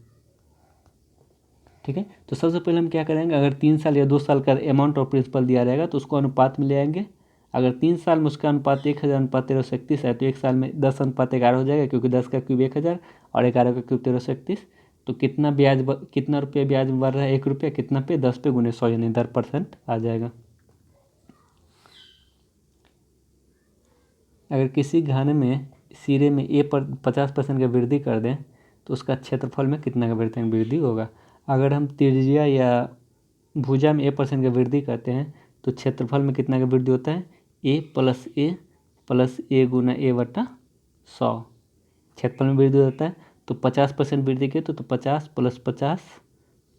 ठीक है। तो सबसे पहले हम क्या करेंगे, अगर 3 साल या 2 साल का अमाउंट ऑफ प्रिंसिपल दिया रहेगा तो उसको अनुपात में ले आएंगे। अगर 3 साल में उसका अनुपात 1000 अनुपात 1331 है तो 1 साल में 10 अनुपात 11 हो जाएगा, क्योंकि 10 का क्यूब 1000 और 11 का क्यूब 1331। तो कितना रुपये ब्याज बढ़ रहा है, 1 रुपया, कितना पे 10 पे गुने 100 यानी 10% आ जाएगा। अगर किसी घन में सिरे में ए पर 50% का वृद्धि कर दें तो उसका क्षेत्रफल में कितना का वृद्धि होगा। अगर हम त्रिज्या या भुजा में A% का वृद्धि करते हैं तो क्षेत्रफल में कितना का वृद्धि होता है, A + A गुना A/100। क्षेत्रफल में वृद्धि होता है तो 50% वृद्धि किए तो 50 + 50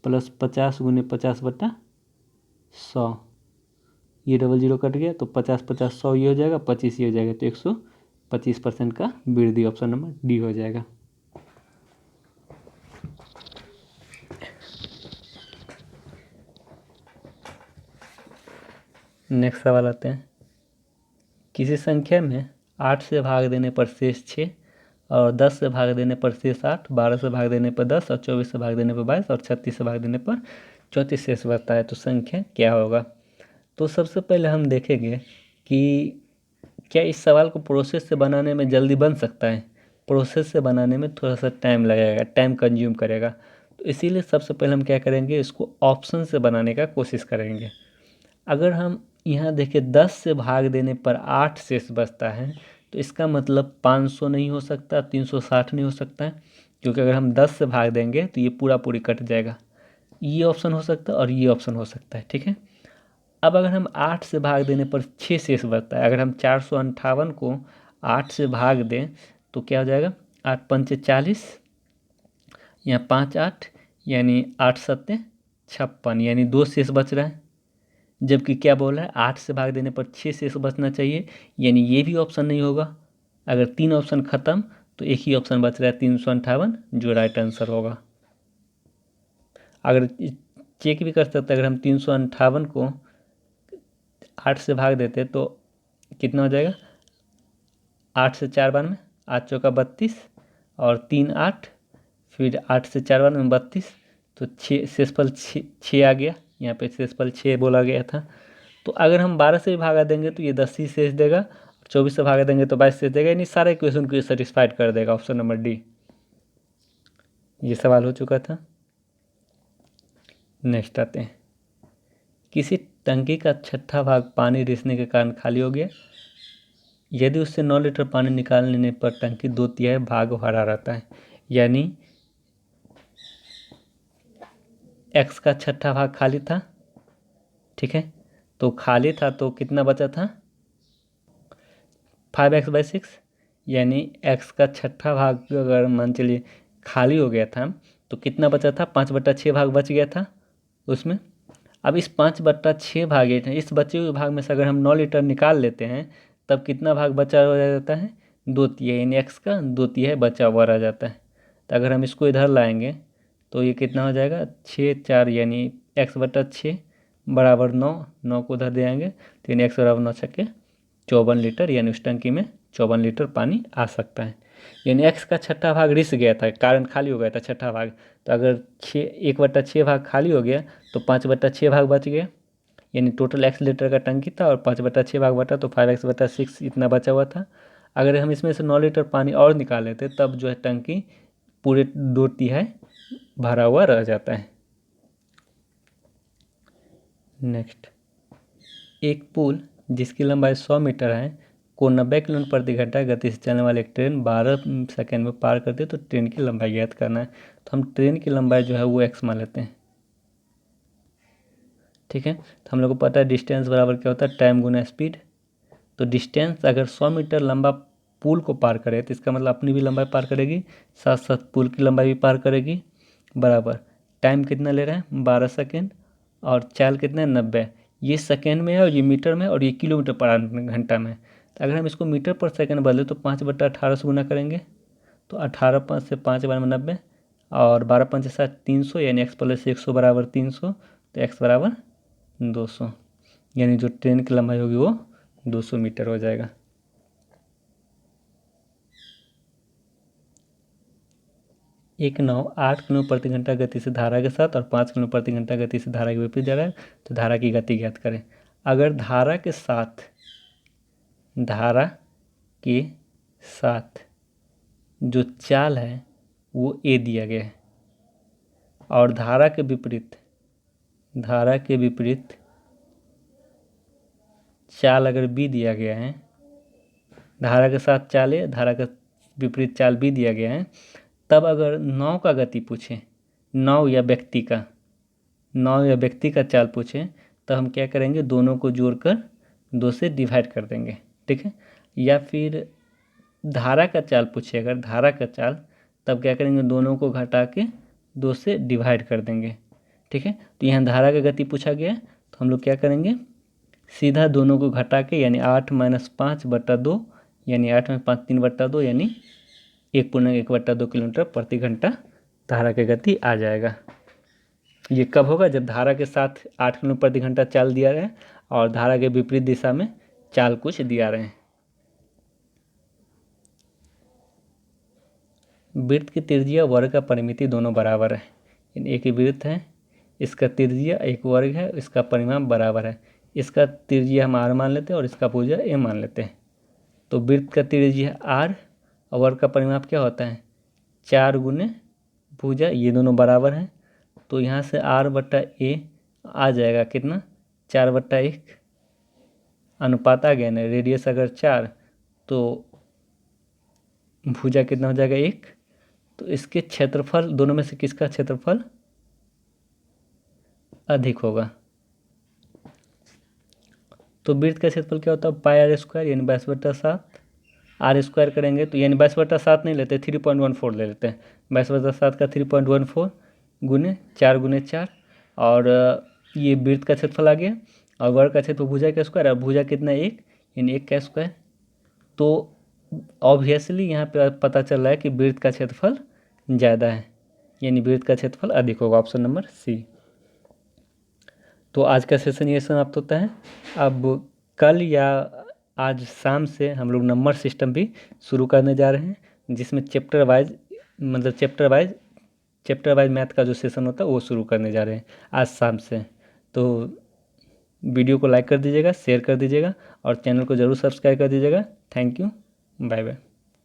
+ 50 गुने 50/100। ये 00 कट गया तो 50 50 100 ये हो जाएगा, 25 ये हो जाएगा, तो 125% का वृद्धि। ऑप्शन नंबर डी हो जाएगा। नेक्स्ट सवाल आते हैं। किसी संख्या में 8 से भाग देने पर शेष 6 और 10 से भाग देने पर शेष 8, 12 से भाग देने पर 10 और 24 से भाग देने पर 22 और 36 से भाग देने पर 34 शेष बचता है, तो संख्या क्या होगा। तो सबसे पहले हम देखेंगे कि क्या इस सवाल को प्रोसेस से बनाने में जल्दी बन सकता है। प्रोसेस से बनाने में थोड़ा सा टाइम लगेगा, टाइम कंज्यूम करेगा, तो इसीलिए सबसे पहले हम क्या करेंगे, इसको ऑप्शन से बनाने का कोशिश करेंगे। अगर हम यहाँ देखें 10 से भाग देने पर 8 शेष बचता है तो इसका मतलब 500 नहीं हो सकता, 360 नहीं हो सकता है, क्योंकि अगर हम 10 से भाग देंगे तो ये पूरा पूरी कट जाएगा। ये ऑप्शन हो सकता है और ये ऑप्शन हो सकता है, ठीक है। अब अगर हम 8 से भाग देने पर 6 शेष बचता है, अगर हम 458 को 8 से भाग दें तो क्या हो जाएगा, 8 पंचे 40, यहाँ 5 8 यानी 8 सत्ते 56, यानी 2 शेष बच रहा है। जबकि क्या बोल रहा है, 8 से भाग देने पर 6 शेष बचना चाहिए, यानी ये भी ऑप्शन नहीं होगा। अगर 3 ऑप्शन खत्म तो एक ही ऑप्शन बच रहा है 358, जो राइट आंसर होगा। अगर चेक भी कर सकते हैं, अगर हम 358 को 8 से भाग देते तो कितना हो जाएगा, 8 से 4 बार में 8 चौका 32 और 3 8, फिर 8 से 4 बार में 32, तो 6 शेषफल 6 आ गया। यहाँ पे शेषफल 6 बोला गया था। तो अगर हम 12 से भी भागा देंगे तो ये 10 ही शेष देगा, 24 से भागा देंगे तो 22 शेष देगा, यानी सारे क्वेश्चन को सेटिस्फाइड कर देगा। ऑप्शन नंबर डी ये सवाल हो चुका था। नेक्स्ट आते हैं। किसी टंकी का छठा भाग पानी रिसने के कारण खाली हो गया। यदि उससे 9 लीटर पानी निकालने पर टंकी 2/3 भाग भरा रहता है, यानी x का छठा भाग खाली था, ठीक है। तो खाली था तो कितना बचा था, 5x/6, यानी x का छठा भाग अगर मान चलिए खाली हो गया था तो कितना बचा था, 5/6 भाग बच गया था उसमें। अब इस 5/6 भाग, इस बचे हुए भाग में से अगर हम 9 लीटर निकाल लेते हैं तब कितना भाग बचा रह जाता है, 2/3, यानी x का 2/3 बचा हुआ रह जाता है। तो अगर हम इसको इधर लाएंगे तो ये कितना हो जाएगा, 6 4, यानी x/6 बराबर 9, 9 को उधर दे आएंगे तो यानी x बराबर 9 छक्के 54 लीटर, यानी उस टंकी में 54 लीटर पानी आ सकता है। यानी x का छठा भाग रिस गया था, कारण खाली हो गया था छठा भाग। तो अगर 1/6 भाग खाली हो गया तो 5/6 भाग बच गया, यानी टोटल x लीटर का टंकी था और 5/6 भाग बटा तो 5x/6 इतना बचा हुआ था। अगर हम इसमें से 9 लीटर पानी और निकाल लेते तब जो है टंकी पूरे 2/3 भरा हुआ रह जाता है। नेक्स्ट, एक पुल जिसकी लंबाई 100 मीटर है को 90 किलोमीटर प्रति घंटा गति से चलने वाली एक ट्रेन 12 सेकेंड में पार करती है, तो ट्रेन की लंबाई ज्ञात करना है। तो हम ट्रेन की लंबाई जो है वो x मान लेते हैं, ठीक है। तो हम लोग को पता है डिस्टेंस बराबर क्या होता है, टाइम गुना स्पीड। तो डिस्टेंस अगर 100 मीटर लंबा पुल को पार करे तो इसका मतलब अपनी भी लंबाई पार करेगी, साथ साथ पुल की लंबाई भी पार करेगी, बराबर। टाइम कितना ले रहे हैं, 12 सेकेंड, और चाल कितना है, 90। ये सेकेंड में है और ये मीटर में और ये किलोमीटर पर घंटा में। तो अगर हम इसको मीटर पर सेकेंड बदले तो 5/18 से गुना करेंगे तो 18 5 से 5 बार में 90 और 12 5 7 300, यानी x + 100 बराबर 300, तो x बराबर 200, यानी जो ट्रेन की लंबाई होगी वो 200 मीटर हो जाएगा। एक नाव 8 किलोमीटर प्रति घंटा गति से धारा के साथ और 5 किलोमीटर प्रति घंटा गति से धारा के विपरीत जा रहा है, तो धारा की गति ज्ञात करें। अगर धारा के साथ जो चाल है वो ए दिया गया है और धारा के विपरीत चाल अगर बी दिया गया है, धारा के साथ चाल ए, धारा के विपरीत चाल बी दिया गया है, तब अगर नाव का गति पूछे, नाव या व्यक्ति का चाल पूछे, तो हम क्या करेंगे, दोनों को जोड़कर 2 से डिवाइड कर देंगे, ठीक है। या फिर धारा का चाल पूछे, अगर धारा का चाल, तब क्या करेंगे, दोनों को घटा के 2 से डिवाइड कर देंगे, ठीक है। तो यहाँ धारा का गति पूछा गया, तो हम लोग क्या करेंगे, सीधा दोनों को घटा के, यानी 8 - 5/2, यानी 8 में 5 3/2, यानी 1.1/2 किलोमीटर प्रति घंटा धारा की गति आ जाएगा। ये कब होगा, जब धारा के साथ 8 किलोमीटर प्रति घंटा चाल दिया रहे और धारा के विपरीत दिशा में चाल कुछ दिया रहे। वृत्त की त्रिज्या वर्ग का परिमिति दोनों बराबर है। एक ही वृत्त है, इसका त्रिज्या एक वर्ग है, इसका परिमाप बराबर है। इसका त्रिज्या हम r मान लेते हैं और इसका भुजा a मान लेते हैं। तो वृत्त का त्रिज्या r और वर्ग का परिमाप क्या होता है, 4 गुने भुजा, ये दोनों बराबर हैं। तो यहाँ से r/a आ जाएगा कितना, 4/1। अनुपात आ गया ना, रेडियस अगर 4 तो भुजा कितना हो जाएगा 1। तो इसके क्षेत्रफल, दोनों में से किसका क्षेत्रफल अधिक होगा। तो वृत्त का क्षेत्रफल क्या होता है, πr², यानी 22/7। r² करेंगे तो यानी 22/7 नहीं लेते, 3.14 ले लेते हैं। 22/7 का 3.14 गुने 4 गुने 4, और ये वृत्त का क्षेत्रफल आ गया। और वर्ग का क्षेत्रफल भुजा का स्क्वायर, और भुजा कितना 1, यानी 1 का स्क्वायर। तो ऑब्वियसली यहाँ पे पता चल रहा है कि वृत्त का क्षेत्रफल ज़्यादा है, यानी वृत्त का क्षेत्रफल अधिक होगा, ऑप्शन नंबर सी। तो आज का सेशन ये समाप्त होता है। अब कल या आज शाम से हम लोग नंबर सिस्टम भी शुरू करने जा रहे हैं, जिसमें चैप्टर वाइज मैथ का जो सेशन होता है वो शुरू करने जा रहे हैं आज शाम से। तो वीडियो को लाइक कर दीजिएगा, शेयर कर दीजिएगा और चैनल को ज़रूर सब्सक्राइब कर दीजिएगा। Thank you, bye bye.